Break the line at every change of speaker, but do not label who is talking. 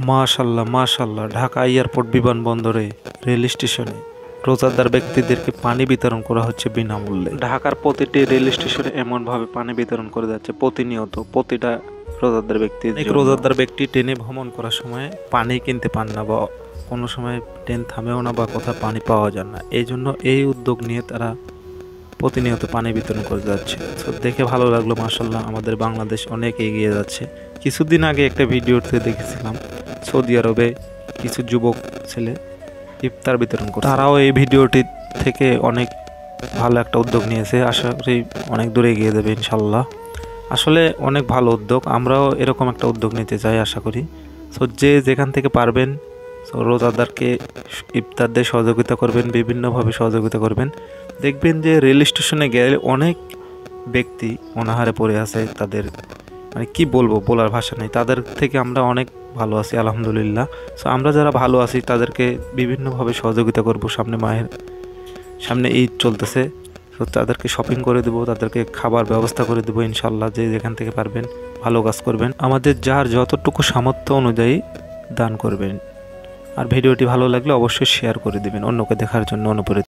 মাশাল্লাহ মাশাল্লাহ, ঢাকা এয়ারপোর্ট বিমানবন্দরে রেল স্টেশনে রোজাদার ব্যক্তিদেরকে পানি বিতরণ করা হচ্ছে বিনামূল্যে। ঢাকার প্রতিটি রেল স্টেশনে এমনভাবে পানি বিতরণ করে যাচ্ছে প্রতিনিয়ত প্রতিটা রোজাদার ব্যক্তি। রোজাদার ব্যক্তি ট্রেনে ভ্রমণ করার সময় পানি কিনতে পান না, বা কোনো সময় ট্রেন থামেও না, বা কোথাও পানি পাওয়া যায় না। এই জন্য এই উদ্যোগ নিয়ে তারা প্রতিনিয়ত পানি বিতরণ করে যাচ্ছে। তো দেখে ভালো লাগলো, মাশাল্লাহ আমাদের বাংলাদেশ অনেক এগিয়ে যাচ্ছে। কিছুদিন আগে একটা ভিডিওতে দেখেছিলাম সৌদি আরবে কিছু যুবক ছেলে ইফতার বিতরণ করে, তারাও এই ভিডিওটি থেকে অনেক ভালো একটা উদ্যোগ নিয়েছে। আশা করি অনেক দূরে এগিয়ে যাবে ইনশাল্লাহ। আসলে অনেক ভালো উদ্যোগ, আমরাও এরকম একটা উদ্যোগ নিতে চাই আশা করি। সো যে যেখান থেকে পারবেন রোজাদারকে ইফতার দিয়ে সহযোগিতা করবেন, বিভিন্নভাবে সহযোগিতা করবেন। দেখবেন যে রেল স্টেশনে গেলে অনেক ব্যক্তি অনাহারে পড়ে আছে, তাদের মানে কি বলবো, বলার ভাষা নেই। তাদের থেকে আমরা অনেক ভালো আছি আলহামদুলিল্লাহ। সো আমরা যারা ভালো আছি তাদেরকে বিভিন্নভাবে সহযোগিতা করব। সামনে ঈদ চলতেছে, তো তাদেরকে শপিং করে দেবো, তাদেরকে খাবার ব্যবস্থা করে দেবো ইনশাল্লাহ। যে যেখান থেকে পারবেন ভালো কাজ করবেন, আমাদের যার যতটুকু সামর্থ্য অনুযায়ী দান করবেন। আর ভিডিওটি ভালো লাগলে অবশ্যই শেয়ার করে দেবেন অন্যকে দেখার জন্য অনুপ্রেরিত।